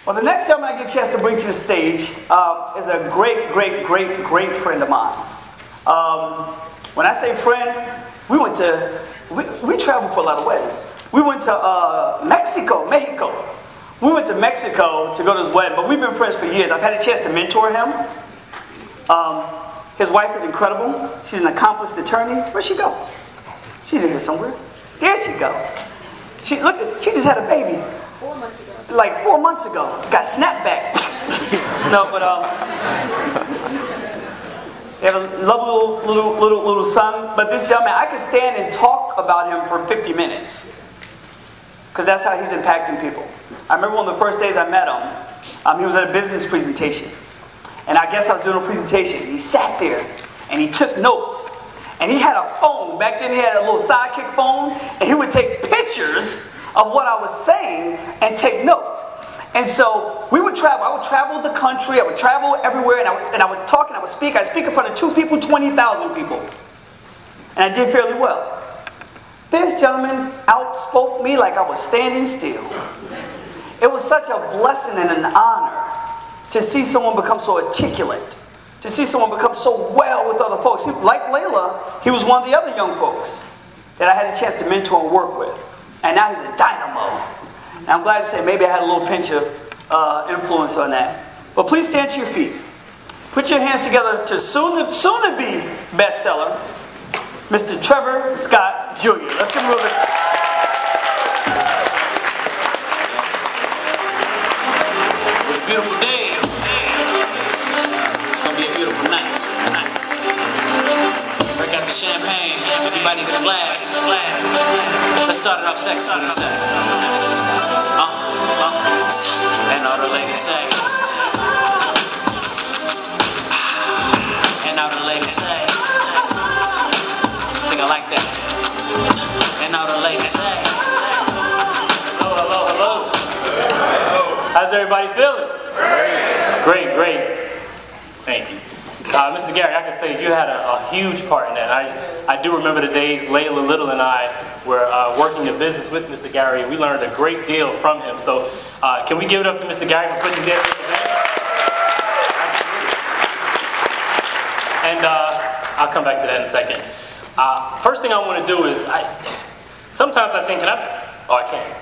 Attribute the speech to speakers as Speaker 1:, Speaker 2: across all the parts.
Speaker 1: Well, the next gentleman I get a chance to bring to the stage is a great friend of mine. When I say friend, we traveled for a lot of weddings. We went to Mexico. We went to Mexico to go to his wedding, but we've been friends for years. I've had a chance to mentor him. His wife is incredible. She's an accomplished attorney. Where'd she go? She's in here somewhere. There she goes. She just had a baby.
Speaker 2: 4 months ago.
Speaker 1: Like 4 months ago. Got snapped back. No, but they have a lovely little son. But this young man, I could stand and talk about him for 50 minutes. Because that's how he's impacting people. I remember one of the first days I met him, he was at a business presentation. And I guess I was doing a presentation. He sat there and he took notes. And he had a phone. Back then he had a little sidekick phone. And he would take pictures of what I was saying and take notes. And so we would travel. I would travel the country. I would travel everywhere. And I would talk and I would speak. I'd speak in front of 2 people, 20,000 people. And I did fairly well. This gentleman outspoke me like I was standing still. It was such a blessing and an honor to see someone become so articulate, to see someone become so well with other folks. Like Layla, he was one of the other young folks that I had a chance to mentor and work with. And now he's a dynamo. And I'm glad to say maybe I had a little pinch of influence on that. But please stand to your feet. Put your hands together to soon-to-be bestseller, Mr. Trevor Scott Jr. Let's get moving.
Speaker 3: It's a beautiful day. It's gonna be a beautiful night tonight. Break out the champagne. Everybody get a glass. Let's start it off sexy with a say. And all the ladies say. And all the ladies say. I think I like that. And all the ladies say. Hello.
Speaker 4: How's everybody feeling? Great. Thank you. Mr. Gary, I can say you had a huge part in that. I do remember the days Layla Little and I were working the business with Mr. Gary. We learned a great deal from him. So can we give it up to Mr. Gary for putting together this event? And I'll come back to that in a second. First thing I want to do is, sometimes I think, I can't.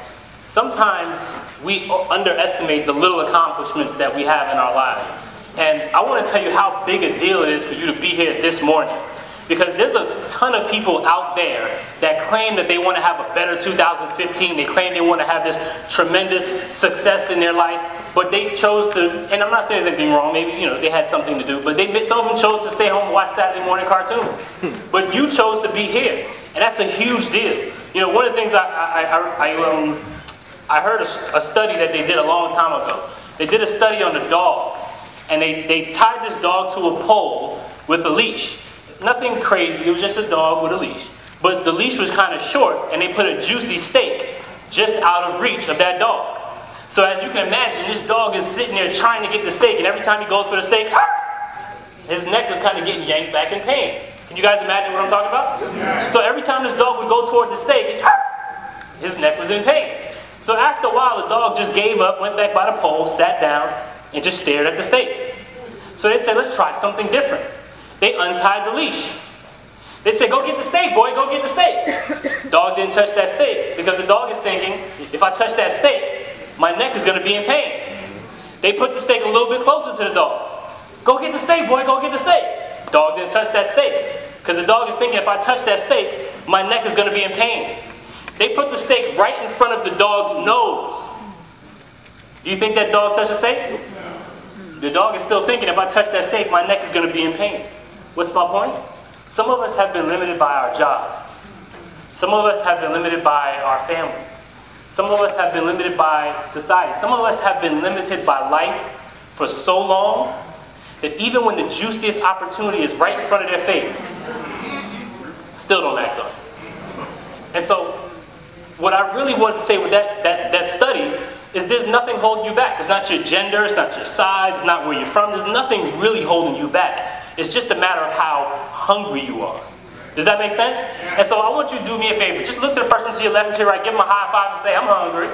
Speaker 4: Sometimes we underestimate the little accomplishments that we have in our lives. And I want to tell you how big a deal it is for you to be here this morning. Because there's a ton of people out there that claim that they want to have a better 2015. They claim they want to have this tremendous success in their life. But they chose to, and I'm not saying there's anything wrong, maybe they had something to do, but some of them chose to stay home and watch Saturday morning cartoons. But you chose to be here, and that's a huge deal. One of the things I heard a study that they did a long time ago. They did a study on the dog, and they tied this dog to a pole with a leash. Nothing crazy, it was just a dog with a leash. But the leash was kind of short, and they put a juicy steak just out of reach of that dog. So as you can imagine, this dog is sitting there trying to get the steak, and every time he goes for the steak, his neck was kind of getting yanked back in pain. Can you guys imagine what I'm talking about? Yeah. So every time this dog would go toward the steak, his neck was in pain. So after a while, the dog just gave up, went back by the pole, sat down, and just stared at the steak. So they said, let's try something different. They untied the leash. They said, go get the steak, boy, go get the steak. Dog didn't touch that steak because the dog is thinking, if I touch that steak, my neck is going to be in pain. They put the steak a little bit closer to the dog. Go get the steak, boy, go get the steak. Dog didn't touch that steak because the dog is thinking, if I touch that steak, my neck is going to be in pain. They put the steak right in front of the dog's nose. Do you think that dog touched the steak? The dog is still thinking, if I touch that steak, my neck is going to be in pain. What's my point? Some of us have been limited by our jobs. Some of us have been limited by our families. Some of us have been limited by society. Some of us have been limited by life for so long that even when the juiciest opportunity is right in front of their face, still don't act on it. And so, what I really want to say with that study is there's nothing holding you back. It's not your gender, it's not your size, it's not where you're from. There's nothing really holding you back. It's just a matter of how hungry you are. Does that make sense? And so I want you to do me a favor. Just look to the person to your left and to your right, give them a high five and say, I'm hungry.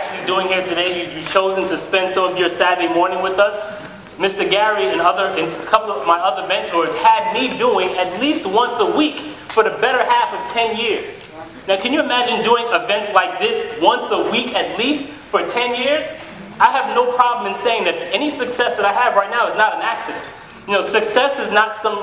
Speaker 4: actually doing here today. You've chosen to spend some of your Saturday morning with us. Mr. Gary and a couple of my other mentors had me doing at least once a week for the better half of 10 years. Now, can you imagine doing events like this once a week at least for 10 years? I have no problem in saying that any success that I have right now is not an accident. You know, success is not some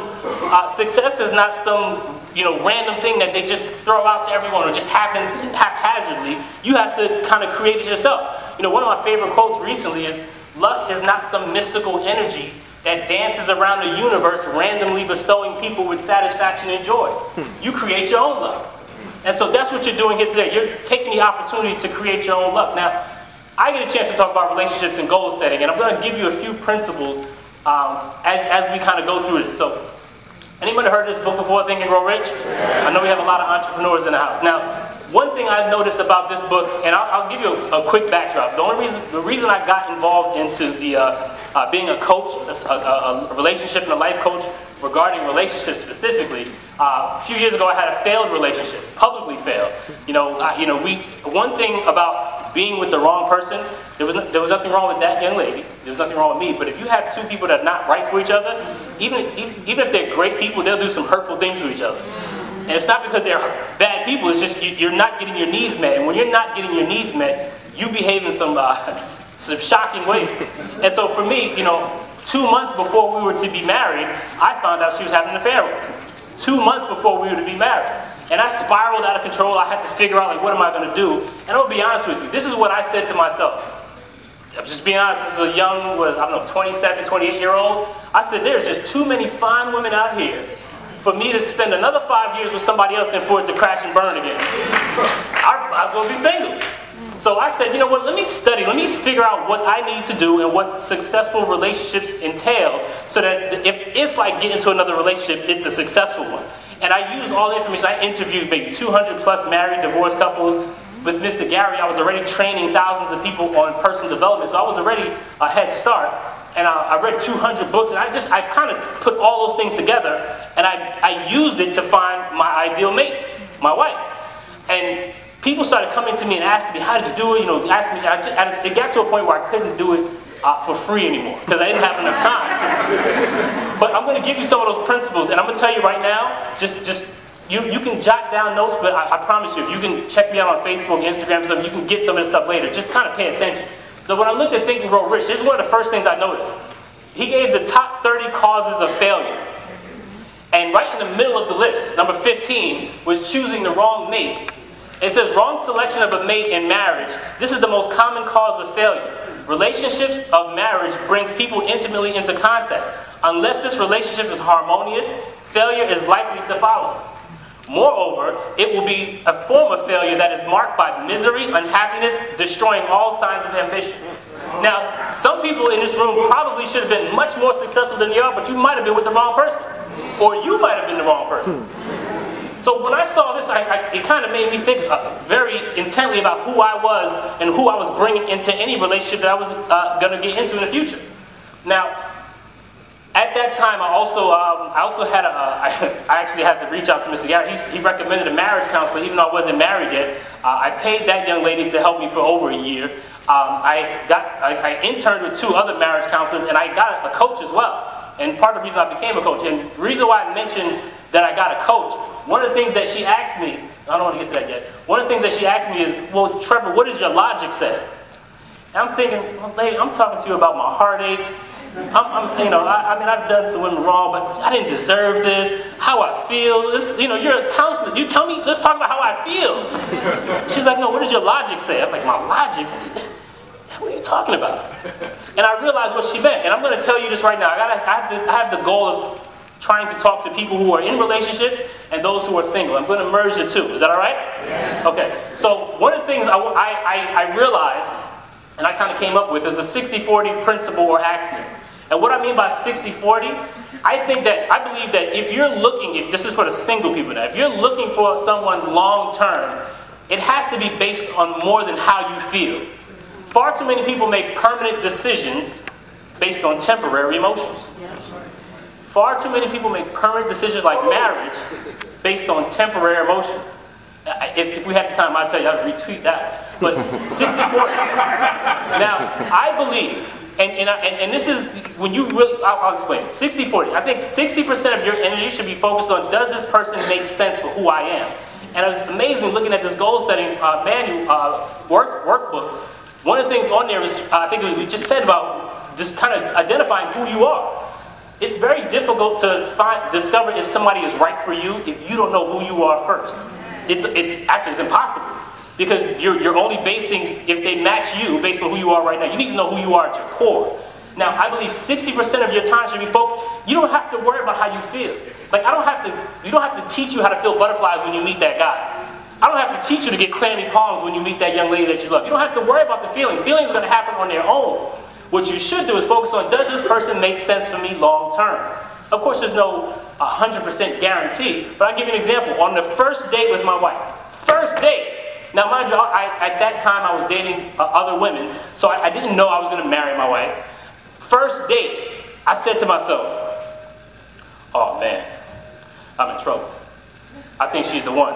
Speaker 4: random thing that they just throw out to everyone or just happens haphazardly. You have to kind of create it yourself. You know, one of my favorite quotes recently is, "Luck is not some mystical energy that dances around the universe, randomly bestowing people with satisfaction and joy. You create your own luck." And so that's what you're doing here today. You're taking the opportunity to create your own luck. Now, I get a chance to talk about relationships and goal setting, and I'm going to give you a few principles as we kind of go through this. So, anybody heard this book before, Think and Grow Rich? I know we have a lot of entrepreneurs in the house. Now, one thing I've noticed about this book, and I'll give you a quick backdrop. The reason I got involved into being a coach, a relationship and a life coach regarding relationships specifically, a few years ago I had a failed relationship, publicly failed. One thing about being with the wrong person, there was nothing wrong with that young lady. There was nothing wrong with me. But if you have two people that are not right for each other, even if they're great people, they'll do some hurtful things to each other. And it's not because they're bad people, it's just you're not getting your needs met. And when you're not getting your needs met, you behave in some shocking ways. And so for me, 2 months before we were to be married, I found out she was having an affair with me. 2 months before we were to be married. And I spiraled out of control. I had to figure out, what am I going to do? And I'm going to be honest with you. This is what I said to myself. I'm just being honest. This is a young, 27, 28-year-old. I said, there's just too many fine women out here for me to spend another 5 years with somebody else and for it to crash and burn again. I might as well be single. So I said, you know what, let me study, let me figure out what I need to do and what successful relationships entail so that if I get into another relationship, it's a successful one. And I used all the information. I interviewed maybe 200 plus married, divorced couples. With Mr. Gary, I was already training thousands of people on personal development, so I was already a head start. And I read 200 books, and I kind of put all those things together, and I used it to find my ideal mate, my wife. And people started coming to me and asking me, how did you do it? It got to a point where I couldn't do it for free anymore because I didn't have enough time. But I'm going to give you some of those principles, and I'm going to tell you right now, you can jot down notes, but I promise you, if you can check me out on Facebook, Instagram, and stuff, you can get some of this stuff later. Just kind of pay attention. So when I looked at Think and Grow Rich, this is one of the first things I noticed. He gave the top 30 causes of failure. And right in the middle of the list, number 15, was choosing the wrong mate. It says wrong selection of a mate in marriage. This is the most common cause of failure. Relationships of marriage brings people intimately into contact. Unless this relationship is harmonious, failure is likely to follow. Moreover, it will be a form of failure that is marked by misery, unhappiness, destroying all signs of ambition. Now, some people in this room probably should have been much more successful than you are, but you might have been with the wrong person. Or you might have been the wrong person. So when I saw this, it kind of made me think very intently about who I was and who I was bringing into any relationship that I was going to get into in the future. Now, at that time, I actually had to reach out to Mr. Gary. He recommended a marriage counselor, even though I wasn't married yet. I paid that young lady to help me for over a year. I interned with 2 other marriage counselors, and I got a coach as well. And part of the reason I became a coach, and the reason why I mentioned that I got a coach, one of the things that she asked me, I don't want to get to that yet. One of the things that she asked me is, well, Trevor, what does your logic say? And I'm thinking, well, lady, I'm talking to you about my heartache. I've done some women wrong, but I didn't deserve this. How I feel. You're a counselor. You tell me, let's talk about how I feel. She's like, no, what does your logic say? I'm like, my logic? What are you talking about? And I realized what she meant. And I'm going to tell you this right now. I have the goal of trying to talk to people who are in relationships and those who are single. I'm going to merge the two. Is that all right? Yes. Okay. So one of the things I realized, and I kind of came up with, is a 60-40 principle or axiom. And what I mean by 60-40, I believe that if you're looking, this is for the single people now, if you're looking for someone long-term, it has to be based on more than how you feel. Far too many people make permanent decisions based on temporary emotions. Far too many people make permanent decisions like marriage based on temporary emotion. If we had the time, I'd tell you I'd retweet that. But 60-40. Now, I believe, and this is, when you really, I'll explain. 60-40. I think 60% of your energy should be focused on, does this person make sense for who I am? And it was amazing looking at this goal setting manual, workbook. One of the things on there is, I think we just said about just kind of identifying who you are. It's very difficult to discover if somebody is right for you if you don't know who you are first. It's impossible. Because you're only basing, if they match you, based on who you are right now. You need to know who you are at your core. Now, I believe 60% of your time should be focused. You don't have to worry about how you feel. Like, you don't have to teach you how to feel butterflies when you meet that guy. I don't have to teach you to get clammy palms when you meet that young lady that you love. You don't have to worry about the feeling. Feelings are going to happen on their own. What you should do is focus on, does this person make sense for me long term? Of course, there's no 100% guarantee, but I'll give you an example. On the first date with my wife, first date. Now, mind you, at that time I was dating other women, so I didn't know I was going to marry my wife. First date, I said to myself, oh man, I'm in trouble. I think she's the one.